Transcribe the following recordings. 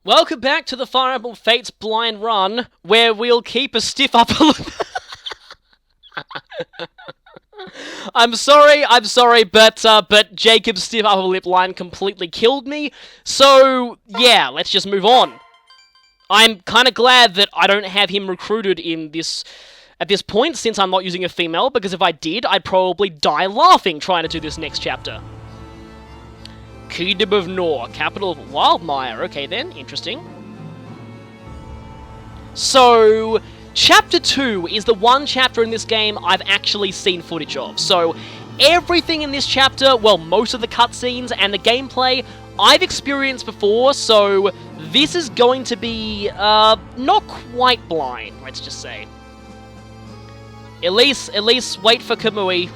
Welcome back to the Fire Emblem Fates Blind Run, where we'll keep a stiff upper lip. I'm sorry, but Jacob's stiff upper lip line completely killed me, so yeah, let's just move on. I'm kind of glad that I don't have him recruited at this point, since I'm not using a female, because if I did, I'd probably die laughing trying to do this next chapter. Kingdom of Nor, capital of Wildmire. Okay then, interesting. So, Chapter 2 is the one chapter in this game I've actually seen footage of. So, everything in this chapter, well, most of the cutscenes and the gameplay, I've experienced before, so this is going to be, not quite blind, let's just say. Elise, wait for Kamui.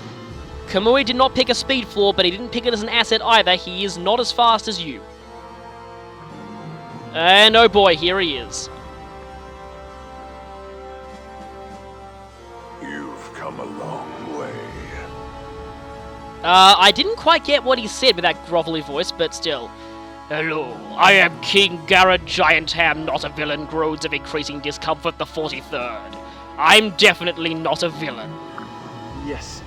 Kamui did not pick a speed floor, but he didn't pick it as an asset either. He is not as fast as you. And oh boy, here he is. You've come a long way. I didn't quite get what he said with that grovelly voice, but still. Hello, I am King Garrett Giantham NotAVillain, Grodes of Increasing Discomfort the 43rd. I'm definitely not a villain. Yes.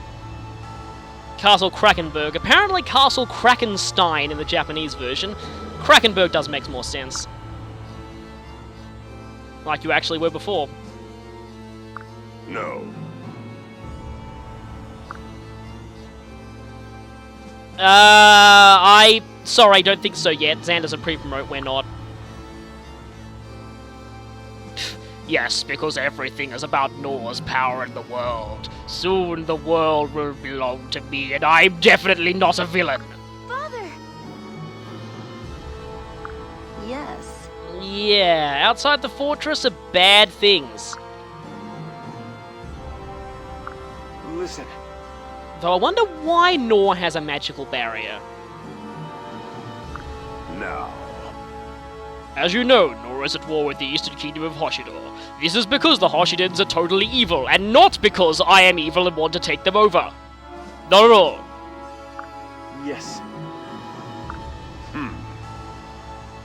Castle Krakenberg. Apparently Castle Krakenstein in the Japanese version. Krakenberg does make more sense. Like you actually were before. No. Sorry, don't think so yet. Xander's a pre-promote, we're not. Yes, because everything is about Nor's power in the world. Soon the world will belong to me, and I'm definitely not a villain. Father! Yes. Yeah, outside the fortress are bad things. Listen. Though I wonder why Nor has a magical barrier. Now. As you know, Nor is at war with the Eastern Kingdom of Hoshidor. This is because the Hoshidans are totally evil, and not because I am evil and want to take them over. Not at all. Yes.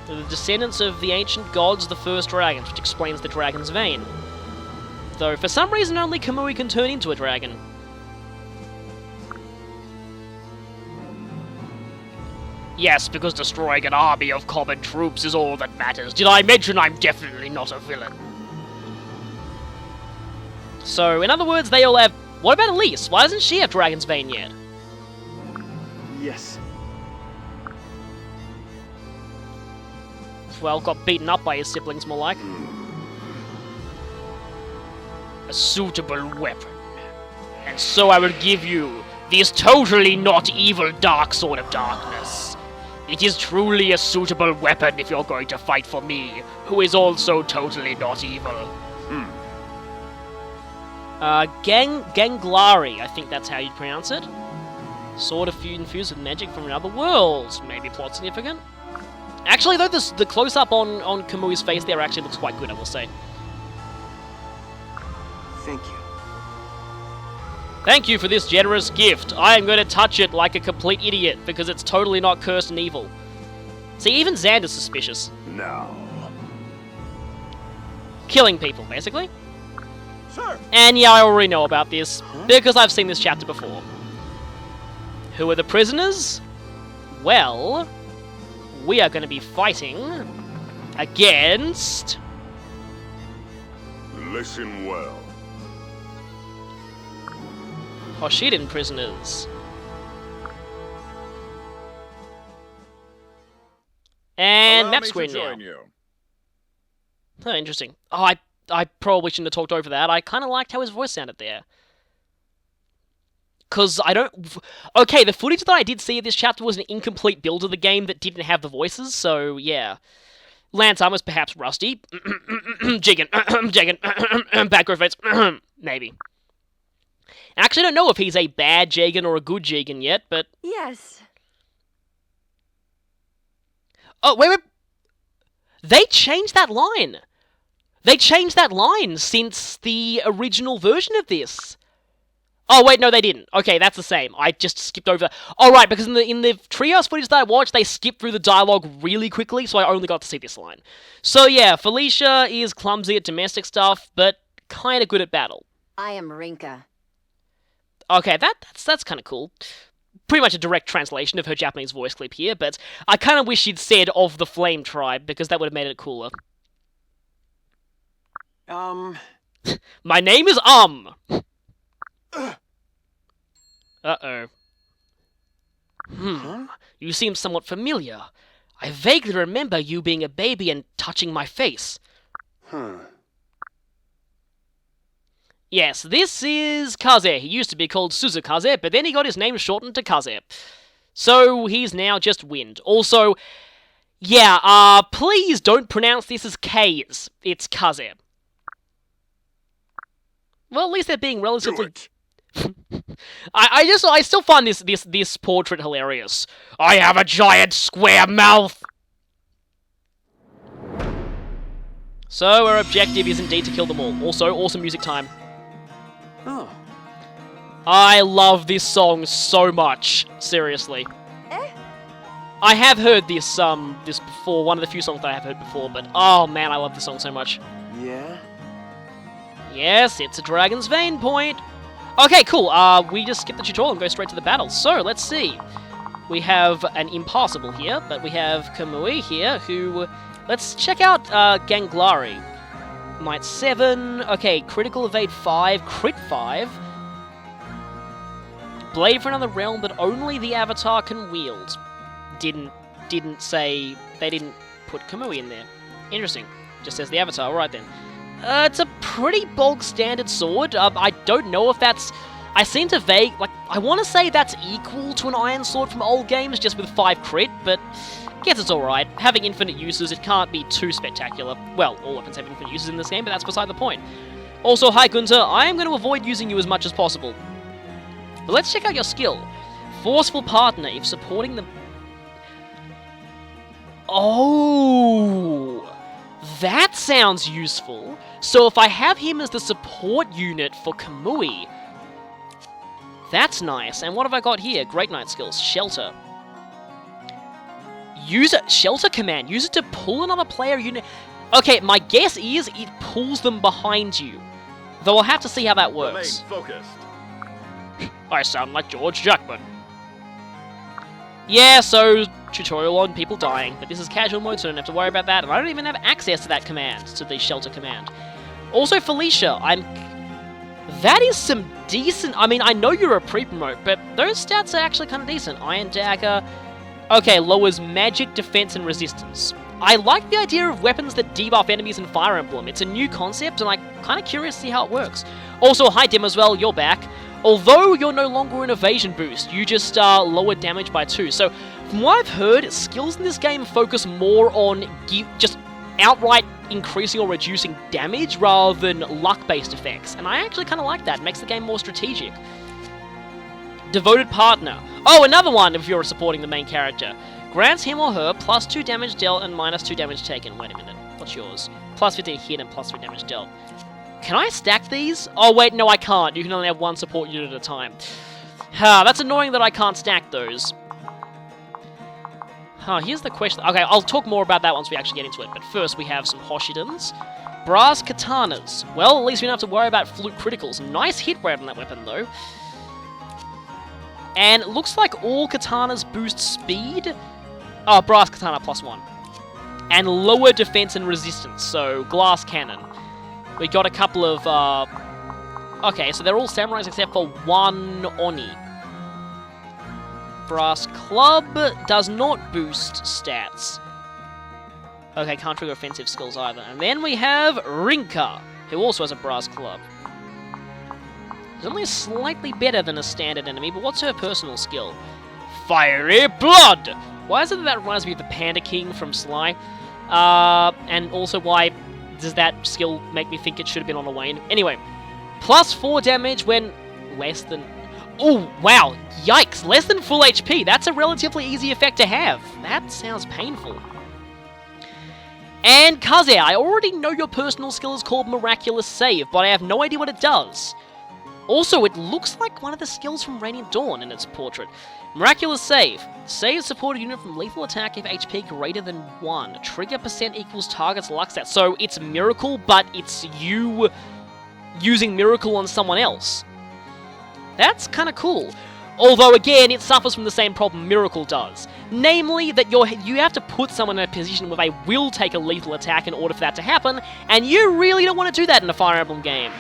They're the descendants of the ancient gods, the first dragons, which explains the dragon's vein. Though, for some reason, only Kamui can turn into a dragon. Yes, because destroying an army of common troops is all that matters. Did I mention I'm definitely not a villain? So, in other words, they all have... What about Elise? Why doesn't she have Dragon's Vein yet? Yes. Well, got beaten up by his siblings, more like. A suitable weapon. And so I will give you this totally not evil dark sword of darkness. It is truly a suitable weapon if you're going to fight for me, who is also totally not evil. Ganglari, I think that's how you'd pronounce it. Sword infused with magic from another world. Maybe plot significant? Actually, though, the close-up on Kamui's face there actually looks quite good, I will say. Thank you. Thank you for this generous gift. I am going to touch it like a complete idiot, because it's totally not cursed and evil. See, even Xander's suspicious. Now. Killing people, basically. Sir! And yeah, I already know about this, because I've seen this chapter before. Who are the prisoners? Well, we are going to be fighting against... Listen well. Hoshidan prisoners. And Allow map me to screen now. join you. Oh, interesting. Oh, I probably shouldn't have talked over that. I kind of liked how his voice sounded there. Because I don't... Okay, the footage that I did see of this chapter was an incomplete build of the game that didn't have the voices, so yeah. Lance Arm was perhaps rusty. Jiggin. Jiggin. Background face. Maybe. I actually don't know if he's a bad Jagan or a good Jagan yet, but... Yes. Oh, wait. They changed that line. They changed that line since the original version of this. Oh, wait, no, they didn't. Okay, that's the same. I just skipped over that. Oh, right, because in the Treehouse footage that I watched, they skipped through the dialogue really quickly, so I only got to see this line. So, yeah, Felicia is clumsy at domestic stuff, but kind of good at battle. I am Rinka. Okay, that's kind of cool. Pretty much a direct translation of her Japanese voice clip here, but I kind of wish she'd said of the Flame Tribe, because that would have made it cooler. My name is Uh-oh. Huh? You seem somewhat familiar. I vaguely remember you being a baby and touching my face. Huh. Yes, this is Kaze. He used to be called Suzukaze, but then he got his name shortened to Kaze. So he's now just Wind. Also, yeah, please don't pronounce this as K's. It's Kaze. Well, at least they're being Do relatively... it. I still find this portrait hilarious. I have a giant square mouth! So our objective is indeed to kill them all. Also, awesome music time. Oh. I love this song so much. Seriously. Eh? I have heard this before, one of the few songs that I have heard before, but oh man, I love this song so much. Yeah? Yes, it's a Dragon's Vein point. Okay, cool. We just skip the tutorial and go straight to the battle. So, let's see. We have an Impossible here, but we have Kamui here, who... Let's check out Ganglari. Might 7, okay, Critical Evade 5, Crit 5. Blade for another realm that only the Avatar can wield. Didn't say... They didn't put Kamui in there. Interesting. Just says the Avatar, alright then. It's a pretty bog standard sword. I don't know if that's... I seem to I want to say that's equal to an Iron Sword from old games, just with 5 crit, but guess it's alright. Having infinite uses, it can't be too spectacular. Well, all weapons have infinite uses in this game, but that's beside the point. Also, hi Gunter, I am going to avoid using you as much as possible. But let's check out your skill. Forceful Partner, if supporting the... Oh... That sounds useful. So if I have him as the support unit for Kamui, that's nice. And what have I got here? Great Knight skills. Shelter. Use a Shelter command. Use it to pull another player unit. Okay, my guess is it pulls them behind you. Though I'll have to see how that works. Remain focused. I sound like George Jackman. Yeah, so tutorial on people dying, but this is casual mode, so I don't have to worry about that, and I don't even have access to that command, to the Shelter command. Also, Felicia, that is some decent... I mean, I know you're a pre-promote, but those stats are actually kind of decent. Iron Dagger... Okay, lowers magic, defense, and resistance. I like the idea of weapons that debuff enemies in Fire Emblem. It's a new concept, and I'm kind of curious to see how it works. Also, hi Dim as well, you're back. Although you're no longer an evasion boost, you just lower damage by 2. So, from what I've heard, skills in this game focus more on just outright increasing or reducing damage rather than luck-based effects. And I actually kind of like that. It makes the game more strategic. Devoted Partner. Oh, another one if you're supporting the main character. Grants him or her plus 2 damage dealt and minus 2 damage taken. Wait a minute. What's yours? Plus 15 hit and plus 3 damage dealt. Can I stack these? Oh, wait, no, I can't. You can only have one support unit at a time. That's annoying that I can't stack those. Here's the question. Okay, I'll talk more about that once we actually get into it. But first, we have some Hoshidans. Brass Katanas. Well, at least we don't have to worry about flute criticals. Nice hit rate on that weapon, though. And it looks like all katanas boost speed. Oh, Brass Katana plus 1. And lower defense and resistance, so Glass Cannon. We got a couple of, okay, so they're all samurais except for one Oni. Brass Club does not boost stats. Okay, can't trigger offensive skills either. And then we have Rinka, who also has a Brass Club. She's only slightly better than a standard enemy, but what's her personal skill? Fiery Blood! Why is it that reminds me of the Panda King from Sly? And also why does that skill make me think it should have been on a Wayne? Anyway, plus 4 damage when less than... Oh, wow, yikes, less than full HP. That's a relatively easy effect to have. That sounds painful. And Kaze, I already know your personal skill is called Miraculous Save, but I have no idea what it does. Also, it looks like one of the skills from Radiant Dawn in its portrait. Miraculous Save. Save support a unit from lethal attack if HP greater than 1. Trigger percent equals target's luck stat. So it's Miracle, but it's you using Miracle on someone else. That's kind of cool. Although, again, it suffers from the same problem Miracle does. Namely, that you have to put someone in a position where they will take a lethal attack in order for that to happen, and you really don't want to do that in a Fire Emblem game.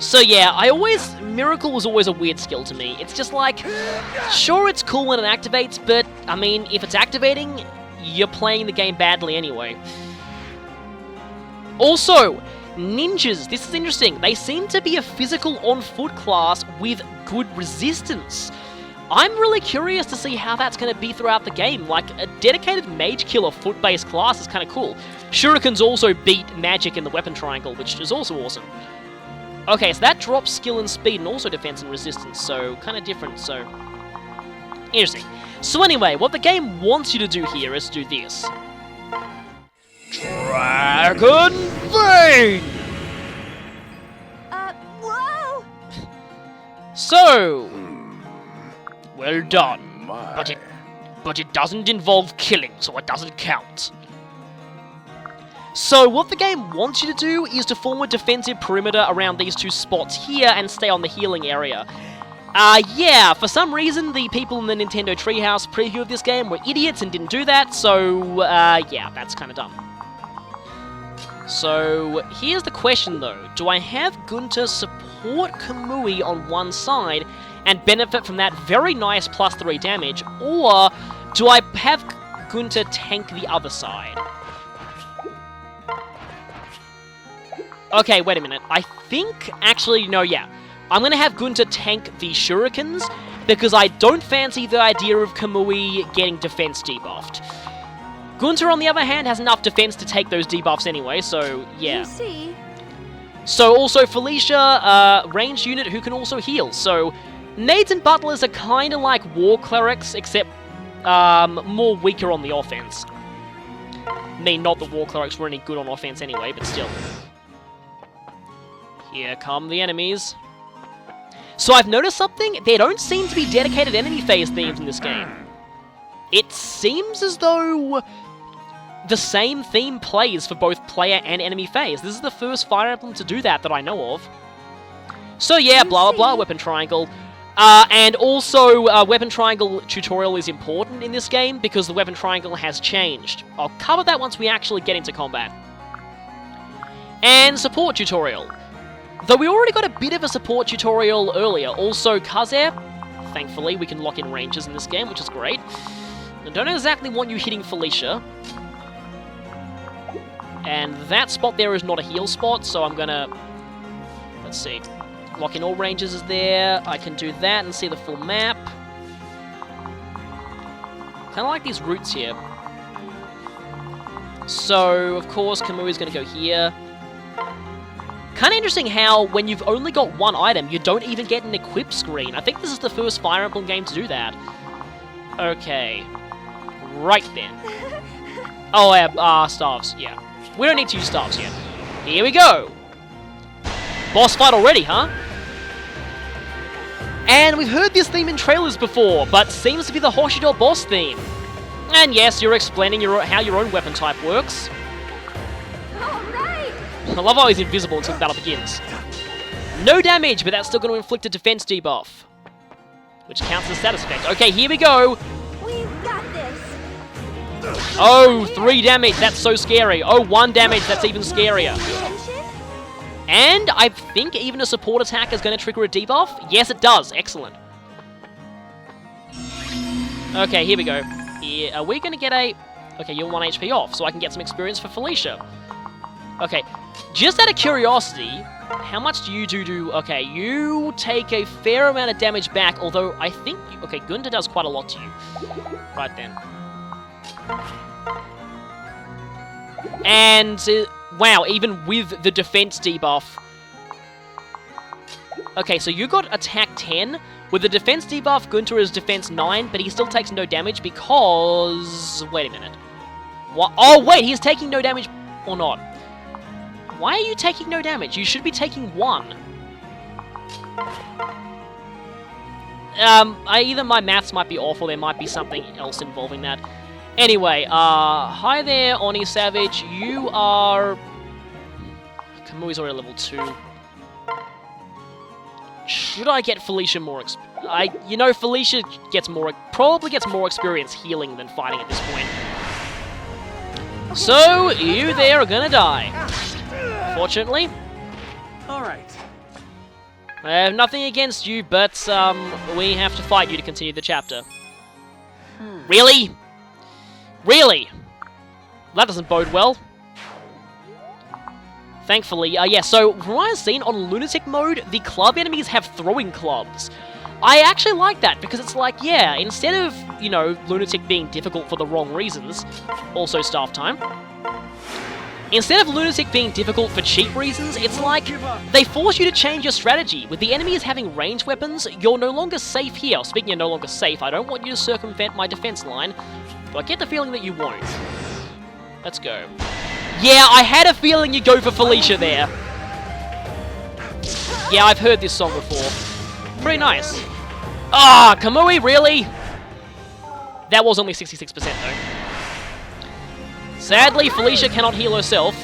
So yeah, Miracle was always a weird skill to me. It's just like, sure it's cool when it activates, but, I mean, if it's activating, you're playing the game badly anyway. Also, ninjas, this is interesting. They seem to be a physical on-foot class with good resistance. I'm really curious to see how that's going to be throughout the game. Like, a dedicated mage killer foot-based class is kind of cool. Shurikens also beat magic in the weapon triangle, which is also awesome. Okay, so that drops skill and speed and also defense and resistance, so kind of different, so interesting. So anyway, what the game wants you to do here is do this. Dragon Vein! Whoa! So, well done, My. but it doesn't involve killing, so it doesn't count. So what the game wants you to do is to form a defensive perimeter around these two spots here and stay on the healing area. Yeah, for some reason the people in the Nintendo Treehouse preview of this game were idiots and didn't do that, so yeah, that's kind of dumb. So here's the question though, do I have Gunter support Kamui on one side and benefit from that very nice +3 damage, or do I have Gunter tank the other side? Okay, wait a minute. I think, actually, no, yeah. I'm going to have Gunter tank the Shurikens, because I don't fancy the idea of Kamui getting defense debuffed. Gunter, on the other hand, has enough defense to take those debuffs anyway, so, yeah. You see. So, also Felicia, ranged unit who can also heal, so Maids and Butlers are kind of like War Clerics, except more weaker on the offense. I mean, not that War Clerics were any good on offense anyway, but still. Here come the enemies. So I've noticed something. There don't seem to be dedicated enemy phase themes in this game. It seems as though the same theme plays for both player and enemy phase. This is the first Fire Emblem to do that I know of. So yeah, blah blah blah, weapon triangle. And also, weapon triangle tutorial is important in this game because the weapon triangle has changed. I'll cover that once we actually get into combat. And support tutorial. Though we already got a bit of a support tutorial earlier. Also, Kazer, thankfully, we can lock in ranges in this game, which is great. I don't exactly want you hitting Felicia. And that spot there is not a heal spot, so I'm gonna... Let's see. Lock in all ranges is there. I can do that and see the full map. Kind of like these routes here. So, of course, Kamui's gonna go here. Kind of interesting how, when you've only got one item, you don't even get an equip screen. I think this is the first Fire Emblem game to do that. Okay. Right then. Oh, staves, yeah. We don't need to use staves yet. Here we go! Boss fight already, huh? And we've heard this theme in trailers before, but seems to be the Hoshido boss theme. And yes, you're explaining how your own weapon type works. I love how he's invisible until the battle begins. No damage, but that's still going to inflict a defense debuff. Which counts as status effect. Okay, here we go! We've got this. Oh, 3 damage, that's so scary. Oh, 1 damage, that's even scarier. And I think even a support attack is going to trigger a debuff? Yes, it does. Excellent. Okay, here we go. Here, are we going to get a... Okay, you're 1 HP off, so I can get some experience for Felicia. Okay, just out of curiosity, how much do you do? Okay, you take a fair amount of damage back, although I think... Okay, Gunter does quite a lot to you. Right then. And, wow, even with the defense debuff... Okay, so you got attack 10. With the defense debuff, Gunter is defense 9, but he still takes no damage because... Wait a minute. What? Oh, wait, he's taking no damage or not. Why are you taking no damage? You should be taking 1. Either my maths might be off or there might be something else involving that. Anyway, hi there, Oni Savage. You are... Kamui's already level 2. Should I get Felicia more you know, Felicia probably gets more experience healing than fighting at this point. So, you there are gonna die. Fortunately. Alright. I have nothing against you, but, we have to fight you to continue the chapter. Really? Really? That doesn't bode well. Thankfully, yeah, so from what I've seen on Lunatic mode, the club enemies have throwing clubs. I actually like that, because it's like, yeah, instead of, you know, Lunatic being difficult for the wrong reasons, also staff time, instead of Lunatic being difficult for cheap reasons, it's like, they force you to change your strategy. With the enemies having ranged weapons, you're no longer safe here. Speaking of no longer safe, I don't want you to circumvent my defense line, but I get the feeling that you won't. Let's go. Yeah, I had a feeling you'd go for Felicia there. Yeah, I've heard this song before. Pretty nice. Ah, Kamui, really? That was only 66% though. Sadly, Felicia cannot heal herself.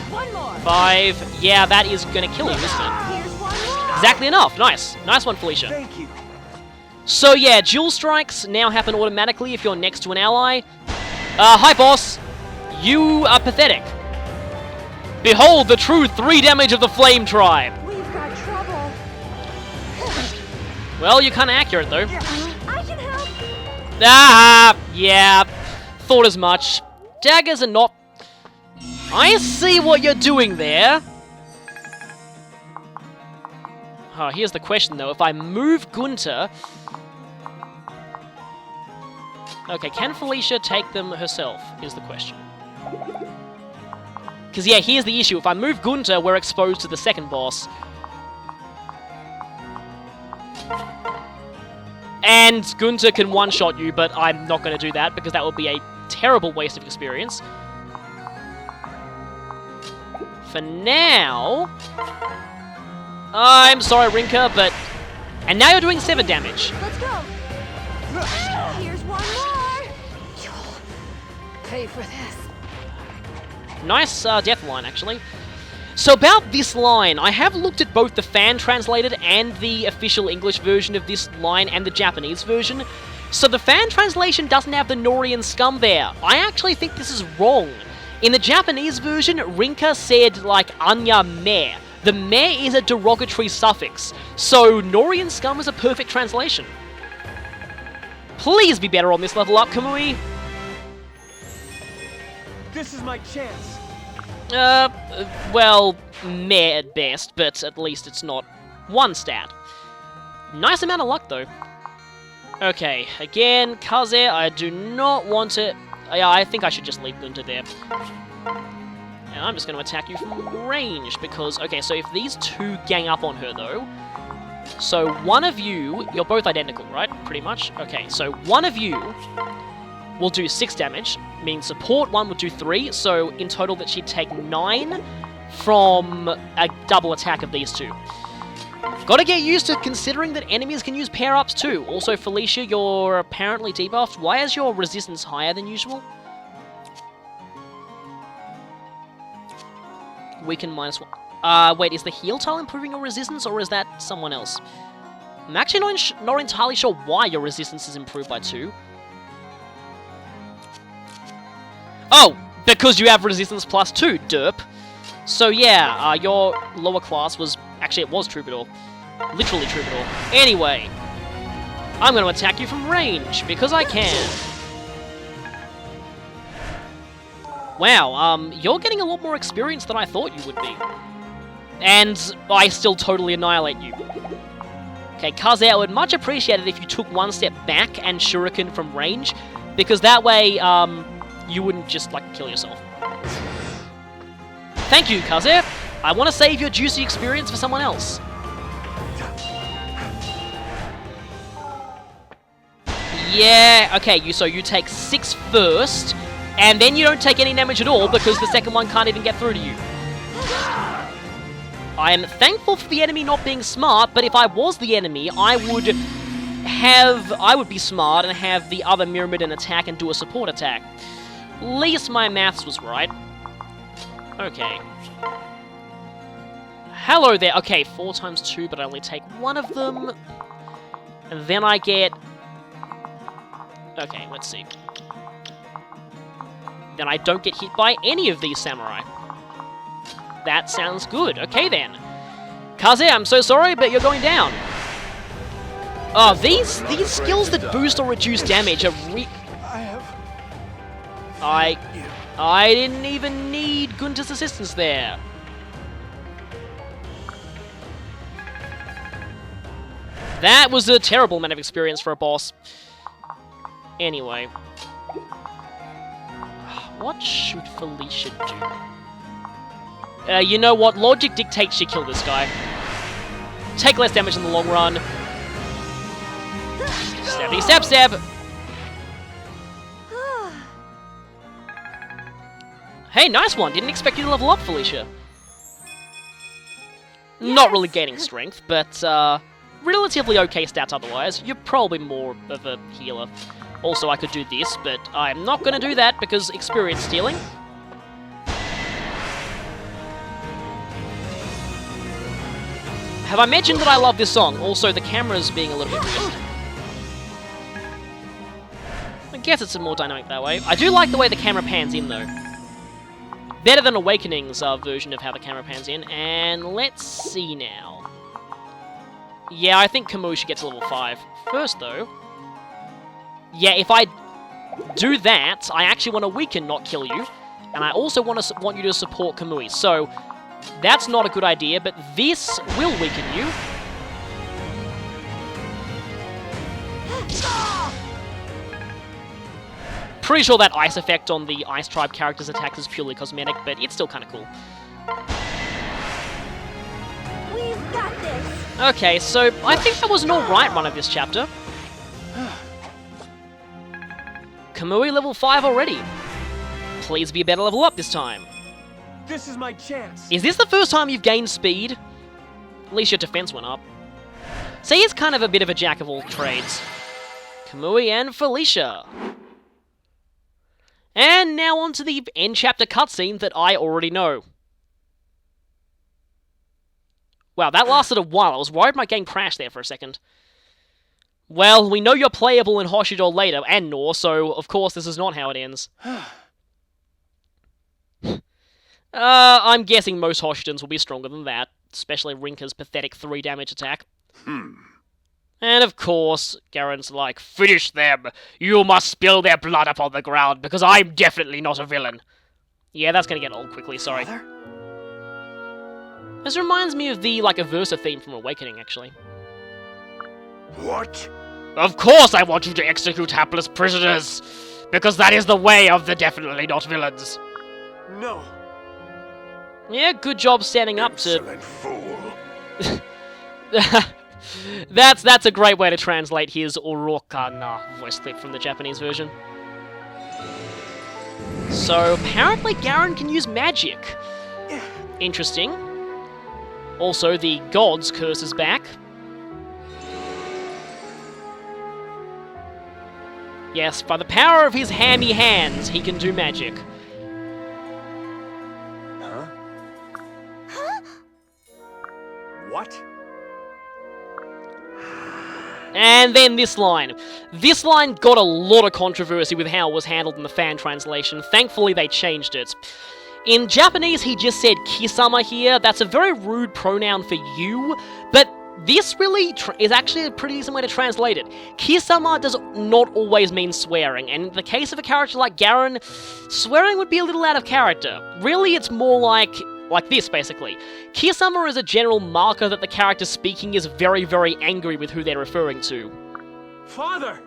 One more. 5. Yeah, that is gonna kill you, isn't it? Here's one more. Exactly enough. Nice. Nice one, Felicia. Thank you. So yeah, dual strikes now happen automatically if you're next to an ally. Hi boss. You are pathetic. Behold the true 3 damage of the Flame Tribe. We've got trouble. Well, you're kinda accurate though. I can help. Ah, yeah. Thought as much. Daggers are not... I see what you're doing there. Oh, here's the question though. If I move Gunter... Okay, can Felicia take them herself, is the question. Because, yeah, here's the issue. If I move Gunter, we're exposed to the second boss. And Gunter can one-shot you, but I'm not going to do that, because that would be a terrible waste of experience. For now... I'm sorry, Rinka, but... And now you're doing 7 damage. Let's go. Here's one more. You'll pay for this. Nice death line, actually. So about this line, I have looked at both the fan-translated and the official English version of this line and the Japanese version. So the fan translation doesn't have the Norian scum there. I actually think this is wrong. In the Japanese version, Rinka said, like, Anya me. The me is a derogatory suffix. So Norian scum is a perfect translation. Please be better on this level up, Kamui. This is my chance. Well, meh at best, but at least it's not 1 stat. Nice amount of luck, though. Okay, again, Kaze, I do not want to... Yeah, I think I should just leave Gunter there. And I'm just going to attack you from range, because... Okay, so if these 2 gang up on her, though... So one of you... You're both identical, right? Pretty much? Okay, so one of you... will do 6 damage, meaning support 1 would do 3, so in total that she'd take 9 from a double attack of these 2. Gotta get used to considering that enemies can use pair-ups too. Also, Felicia, you're apparently debuffed. Why is your resistance higher than usual? Weaken -1. Wait, is the heal tile improving your resistance, or is that someone else? I'm actually not entirely sure why your resistance is improved by 2. Oh, because you have resistance plus 2, derp. So yeah, your lower class was... Actually, it was Troubadour. Literally Troubadour. Anyway, I'm going to attack you from range, because I can. Wow, you're getting a lot more experience than I thought you would be. And I still totally annihilate you. Okay, Kaze, I would much appreciate it if you took 1 step back and shuriken from range, because that way, you wouldn't just, like, kill yourself. Thank you, Kaze. I want to save your juicy experience for someone else. Yeah, okay, so you take 6 first, and then you don't take any damage at all because the second one can't even get through to you. I am thankful for the enemy not being smart, but if I was the enemy, I would be smart and have the other Myrmidon attack and do a support attack. At least my maths was right. Okay. Hello there. Okay, 4 times 2, but I only take one of them. And then I get... Okay, let's see. Then I don't get hit by any of these samurai. That sounds good. Okay, then. Kaze, I'm so sorry, but you're going down. Oh, these skills that boost or reduce damage are I didn't even need Gunther's assistance there. That was a terrible amount of experience for a boss. Anyway. What should Felicia do? You know what? Logic dictates she kill this guy. Take less damage in the long run. Stabby stab stab! Hey, nice one! Didn't expect you to level up, Felicia. Not really gaining strength, but relatively okay stats otherwise. You're probably more of a healer. Also, I could do this, but I'm not going to do that because experience stealing. Have I mentioned that I love this song? Also, the camera's being a little bit weird. I guess it's more dynamic that way. I do like the way the camera pans in, though. Better than Awakening's version of how the camera pans in. And let's see now. Yeah, I think Kamui should get to level 5. First, though... Yeah, if I do that, I actually want to weaken, not kill you. And I also want you to support Kamui. So, that's not a good idea, but this will weaken you. Pretty sure that ice effect on the Ice Tribe character's attack is purely cosmetic, but it's still kind of cool. We've got this. Okay, so I think that was an alright run of this chapter. Kamui level 5 already. Please be a better level up this time. This is my chance. Is this the first time you've gained speed? At least your defense went up. So he's kind of a bit of a jack of all trades. Kamui and Felicia. And now on to the end chapter cutscene that I already know. Wow, that lasted a while. I was worried my game crashed there for a second. Well, we know you're playable in Hoshido later, and Nor, so of course this is not how it ends. I'm guessing most Hoshidons will be stronger than that, especially Rinka's pathetic 3 damage attack. And of course, Garen's like, finish them! You must spill their blood upon the ground, because I'm definitely not a villain. Yeah, that's gonna get old quickly, sorry. Father? This reminds me of the, like, Aversa theme from Awakening, actually. What? Of course I want you to execute hapless prisoners! Because that is the way of the definitely not villains. No. Yeah, good job standing up to... Insolent fool. That's a great way to translate his Orokana voice clip from the Japanese version. So, apparently Garen can use magic. Interesting. Also, the God's curse is back. Yes, by the power of his hammy hands, he can do magic. Huh? What? And then this line. This line got a lot of controversy with how it was handled in the fan translation. Thankfully, they changed it. In Japanese, he just said kisama here. That's a very rude pronoun for you, but this really is actually a pretty decent way to translate it. Kisama does not always mean swearing, and in the case of a character like Garen, swearing would be a little out of character. Really, it's more like this, basically. Kisama is a general marker that the character speaking is very, very angry with who they're referring to. Father!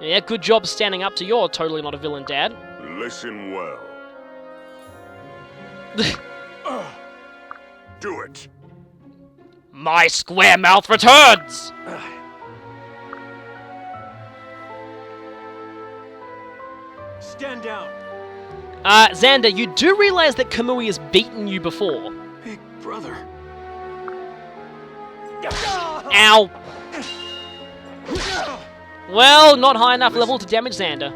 Yeah, good job standing up to your totally not a villain dad. Listen well. Do it. My square mouth returns! Stand down. Xander, you do realize that Kamui has beaten you before. He brother. Ow! Well, not high enough level to damage Xander.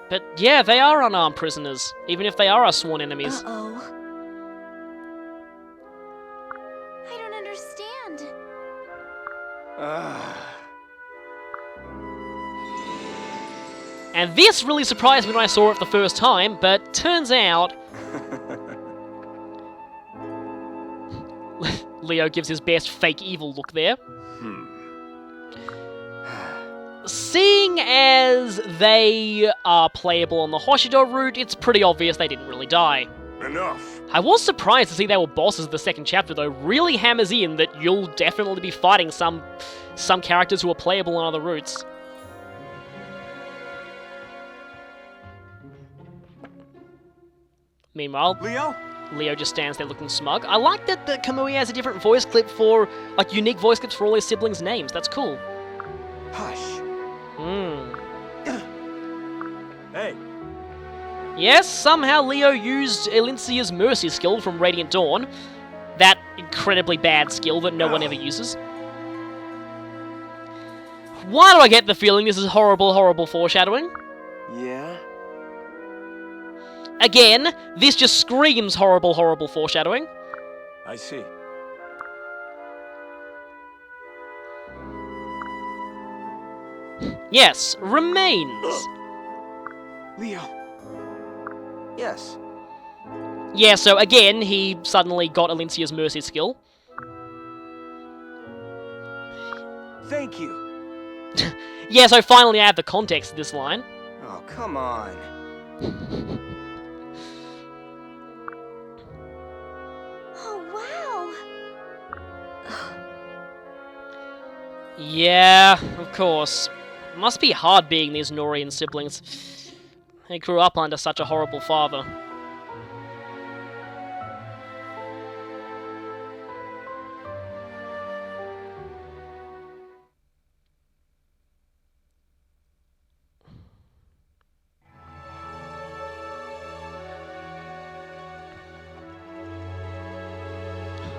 But yeah, they are unarmed prisoners, even if they are our sworn enemies. Uh-oh. I don't understand. And this really surprised me when I saw it the first time, but turns out... Leo gives his best fake evil look there. Seeing as they are playable on the Hoshido route, it's pretty obvious they didn't really die. Enough. I was surprised to see they were bosses of the second chapter, though. Really hammers in that you'll definitely be fighting some characters who are playable on other routes. Meanwhile, Leo just stands there looking smug. I like that Kamui has a different voice clip for, like, unique voice clips for all his siblings' names. That's cool. Hush. Hey. Yes, somehow Leo used Elincia's Mercy skill from Radiant Dawn. That incredibly bad skill that no one ever uses. Why do I get the feeling this is horrible, horrible foreshadowing? Yeah? Again, this just screams horrible, horrible foreshadowing. I see. Yes, remains. Leo. Yes. Yeah, so again, he suddenly got Elincia's Mercy skill. Thank you. Yeah, so finally I have the context to this line. Oh, come on. Oh, wow. Yeah, of course. Must be hard being these Norian siblings. They grew up under such a horrible father.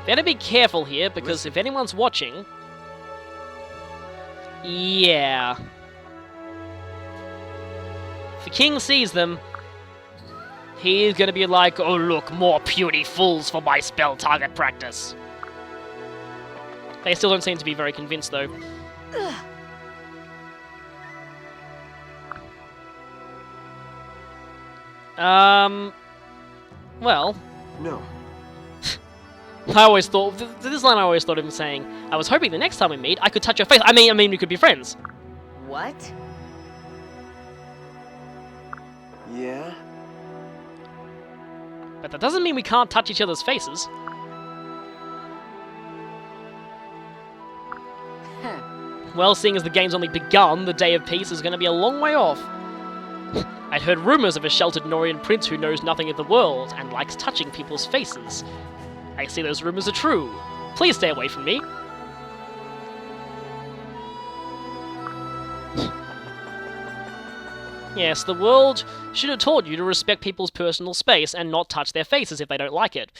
Better be careful here, because if anyone's watching... Yeah. If the king sees them, he's gonna be like, oh look, more puny fools for my spell target practice. They still don't seem to be very convinced, though. Well... No. I always thought, this line I always thought of him saying, I was hoping the next time we meet, I could touch your face. I mean, we could be friends. What? Yeah? But that doesn't mean we can't touch each other's faces. Well, seeing as the game's only begun, the day of peace is going to be a long way off. I'd heard rumors of a sheltered Norian prince who knows nothing of the world and likes touching people's faces. I see those rumors are true. Please stay away from me. Yes, the world should have taught you to respect people's personal space and not touch their faces if they don't like it.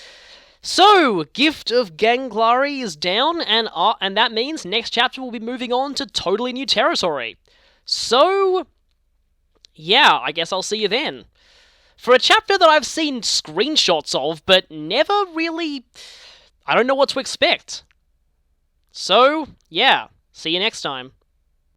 So, Gift of Ganglari is down, and that means next chapter we'll be moving on to totally new territory. So, yeah, I guess I'll see you then. For a chapter that I've seen screenshots of, but never really... I don't know what to expect. So, yeah, see you next time.